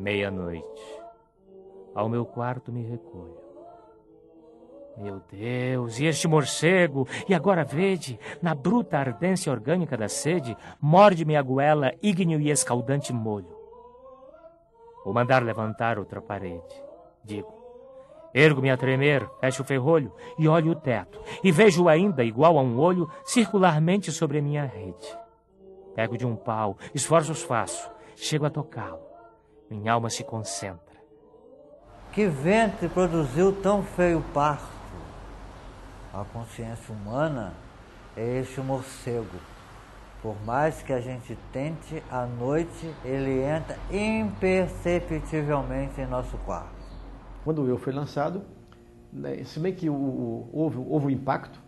Meia-noite. Ao meu quarto me recolho. Meu Deus, e este morcego? E agora vede, na bruta ardência orgânica da sede, morde-me a goela ígneo e escaldante molho. Vou mandar levantar outra parede. Digo, ergo-me a tremer, fecho o ferrolho e olho o teto, e vejo ainda, igual a um olho, circularmente sobre a minha rede. Pego de um pau, esforços faço, chego a tocá-lo. Minha alma se concentra. Que ventre produziu tão feio parto? A consciência humana é este morcego. Por mais que a gente tente, à noite ele entra imperceptivelmente em nosso quarto. Quando o eu foi lançado, né, se bem que houve um impacto,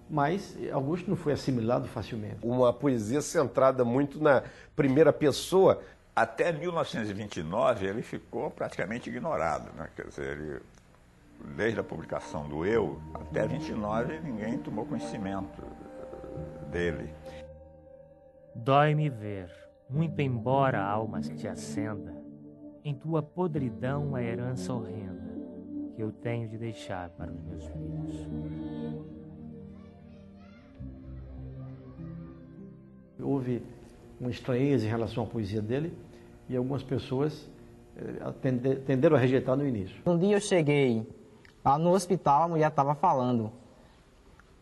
mas Augusto não foi assimilado facilmente. Uma poesia centrada muito na primeira pessoa. Até 1929 ele ficou praticamente ignorado, né? Quer dizer, desde a publicação do Eu até 29 ninguém tomou conhecimento dele. Dói-me ver, muito embora alma se te acenda, em tua podridão a herança horrenda que eu tenho de deixar para os meus filhos. Houve uma estranheza em relação à poesia dele e algumas pessoas tenderam a rejeitar no início. Um dia eu cheguei lá no hospital, a mulher estava falando.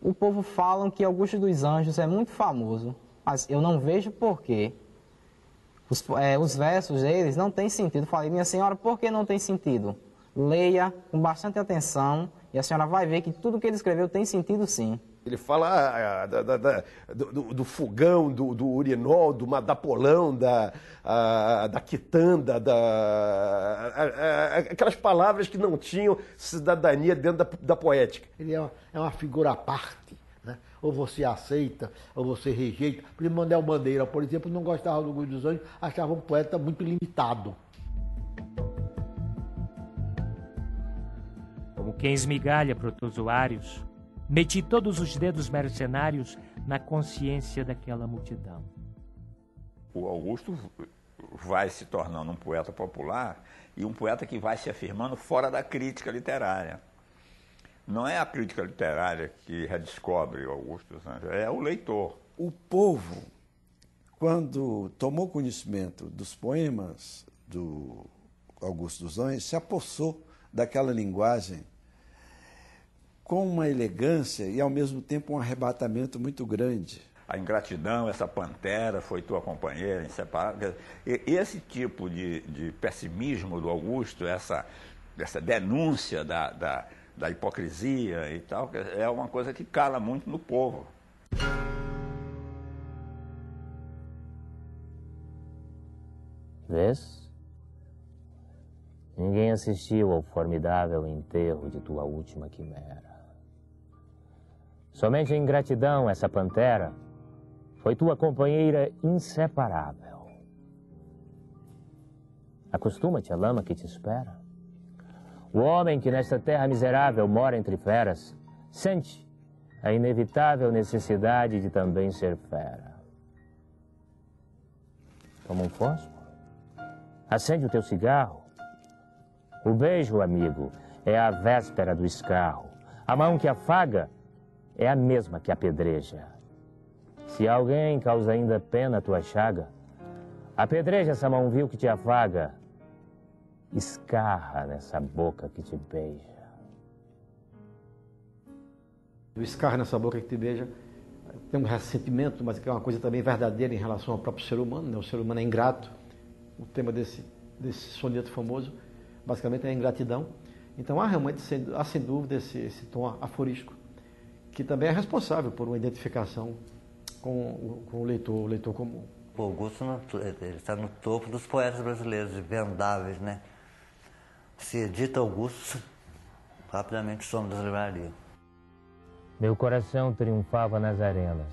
O povo fala que Augusto dos Anjos é muito famoso, mas eu não vejo por quê. Os versos deles não têm sentido. Falei, minha senhora, por que não tem sentido? Leia com bastante atenção e a senhora vai ver que tudo que ele escreveu tem sentido sim. Ele fala do fogão, do urinol, do madapolão, da quitanda, aquelas palavras que não tinham cidadania dentro da poética. Ele é uma figura à parte, né? Ou você aceita, ou você rejeita. Por exemplo, Manuel Bandeira, por exemplo, não gostava do Augusto dos Anjos, achava um poeta muito limitado. Como quem esmigalha protozoários, meti todos os dedos mercenários na consciência daquela multidão. O Augusto vai se tornando um poeta popular e um poeta que vai se afirmando fora da crítica literária. Não é a crítica literária que redescobre o Augusto dos Anjos, é o leitor. O povo, quando tomou conhecimento dos poemas do Augusto dos Anjos, se apossou daquela linguagem com uma elegância e, ao mesmo tempo, um arrebatamento muito grande. A ingratidão, essa pantera foi tua companheira, inseparável. Esse tipo de pessimismo do Augusto, essa denúncia da hipocrisia e tal, é uma coisa que cala muito no povo. Vês? Ninguém assistiu ao formidável enterro de tua última quimera. Somente a ingratidão, essa pantera, foi tua companheira inseparável. Acostuma-te à lama que te espera. O homem que nesta terra miserável mora entre feras, sente a inevitável necessidade de também ser fera. Toma um fósforo, acende o teu cigarro. O beijo, amigo, é a véspera do escarro. A mão que afaga é a mesma que apedreja. Se alguém causa ainda pena a tua chaga, apedreja essa mão vil que te afaga, escarra nessa boca que te beija. O escarra nessa boca que te beija tem um ressentimento, mas que é uma coisa também verdadeira em relação ao próprio ser humano, né? O ser humano é ingrato. O tema desse soneto famoso basicamente é a ingratidão. Então há realmente, sem dúvida, esse tom aforístico, que também é responsável por uma identificação com o leitor comum. O Augusto ele está no topo dos poetas brasileiros, vendáveis, né? Se edita Augusto, rapidamente some das livrarias. Meu coração triunfava nas arenas.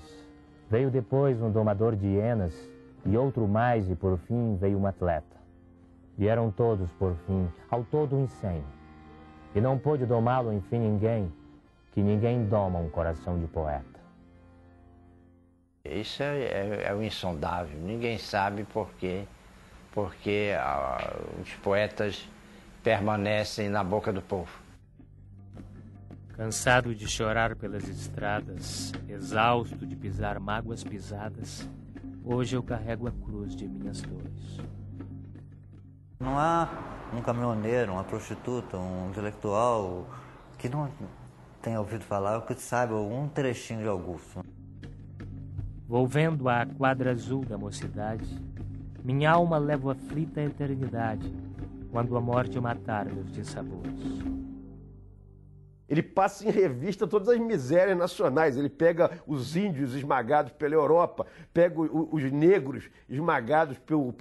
Veio depois um domador de hienas, e outro mais, e por fim veio um atleta. Vieram todos, por fim, ao todo em 100. E não pôde domá-lo, enfim, ninguém, que ninguém doma um coração de poeta. Isso é o insondável, ninguém sabe por que porque os poetas permanecem na boca do povo. Cansado de chorar pelas estradas, exausto de pisar mágoas pisadas, hoje eu carrego a cruz de minhas dores. Não há um caminhoneiro, uma prostituta, um intelectual que não tenha ouvido falar ou que saiba algum trechinho de Augusto. Volvendo à quadra azul da mocidade, minha alma leva aflita à eternidade, quando a morte matar meus dissabores. Ele passa em revista todas as misérias nacionais. Ele pega os índios esmagados pela Europa, pega os negros esmagados por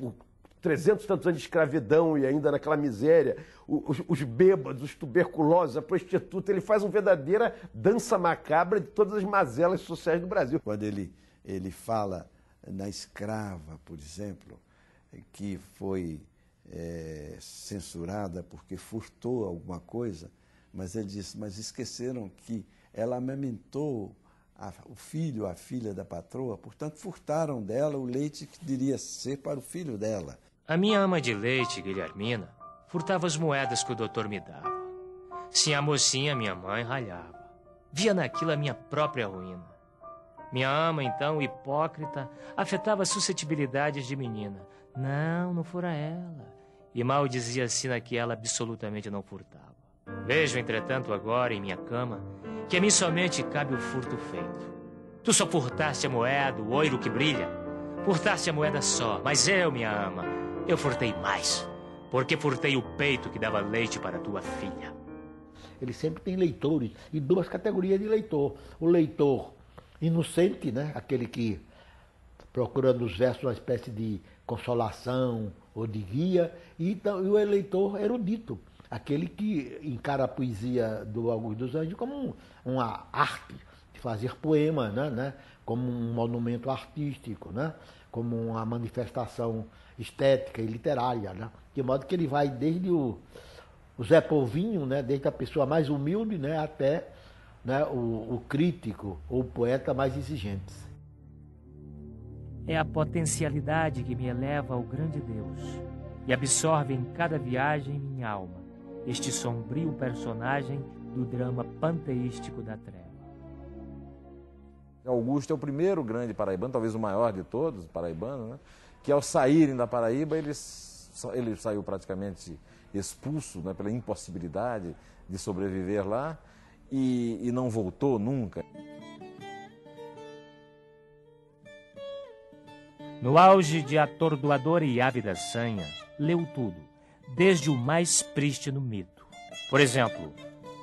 300 e tantos anos de escravidão e ainda naquela miséria, os bêbados, os tuberculosos, a prostituta. Ele faz uma verdadeira dança macabra de todas as mazelas sociais do Brasil. Quando ele fala na escrava, por exemplo, que foi censurada porque furtou alguma coisa, mas ele disse, mas esqueceram que ela amamentou o filho, a filha da patroa, portanto furtaram dela o leite que deveria ser para o filho dela. A minha ama de leite, Guilhermina, furtava as moedas que o doutor me dava. Sim, a mocinha, minha mãe, ralhava. Via naquilo a minha própria ruína. Minha ama, então, hipócrita, afetava as suscetibilidades de menina. Não fora ela. E mal dizia Sina que ela absolutamente não furtava. Vejo, entretanto, agora, em minha cama, que a mim somente cabe o furto feito. Tu só furtaste a moeda, o ouro que brilha. Furtaste a moeda só, mas eu, minha ama, eu furtei mais. Porque furtei o peito que dava leite para tua filha. Ele sempre tem leitores, e duas categorias de leitor. O leitor inocente, né? Aquele que procura nos versos uma espécie de consolação ou de guia, e o eleitor erudito, aquele que encara a poesia do Augusto dos Anjos como uma arte de fazer poema, né? Como um monumento artístico, né? Como uma manifestação estética e literária, né? De modo que ele vai desde o Zé Povinho, né? Desde a pessoa mais humilde, né? Até, né? o crítico ou o poeta mais exigente. É a potencialidade que me eleva ao grande Deus e absorve em cada viagem minha alma, este sombrio personagem do drama panteístico da treva. Augusto é o primeiro grande paraibano, talvez o maior de todos, paraibano, né? Que ao saírem da Paraíba, ele saiu praticamente expulso, né? Pela impossibilidade de sobreviver lá e não voltou nunca. No auge de atordoadora e ávida sanha, leu tudo, desde o mais prístino mito. Por exemplo,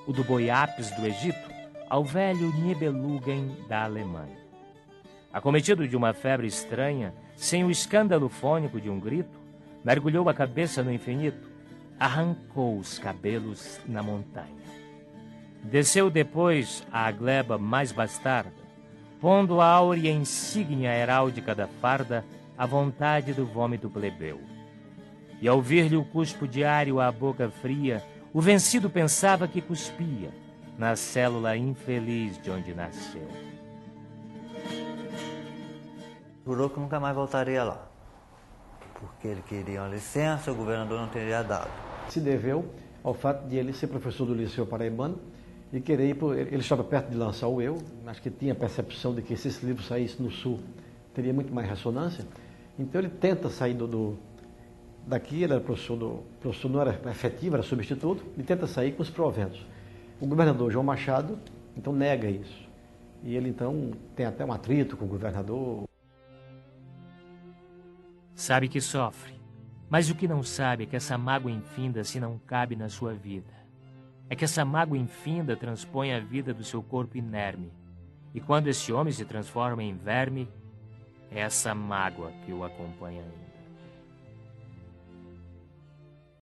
o do Boiapes do Egito ao velho Nibelungen da Alemanha. Acometido de uma febre estranha, sem o escândalo fônico de um grito, mergulhou a cabeça no infinito, arrancou os cabelos na montanha. Desceu depois à gleba mais bastarda, pondo a áurea insígnia heráldica da farda à vontade do vômito plebeu. E ao vir-lhe o cuspo diário à boca fria, o vencido pensava que cuspia na célula infeliz de onde nasceu. Jurou que nunca mais voltaria lá, porque ele queria uma licença, o governador não teria dado. Se deveu ao fato de ele ser professor do Liceu Paraibano e querer ir ele estava perto de lançar o Eu, acho que tinha a percepção de que se esse livro saísse no Sul, teria muito mais ressonância. Então ele tenta sair daqui, ele era professor não era efetivo, era substituto, ele tenta sair com os proventos. O governador João Machado, então, nega isso. E ele, então, tem até um atrito com o governador. Sabe que sofre, mas o que não sabe é que essa mágoa infinda se não cabe na sua vida. É que essa mágoa infinda transpõe a vida do seu corpo inerme. E quando esse homem se transforma em verme, é essa mágoa que o acompanha ainda.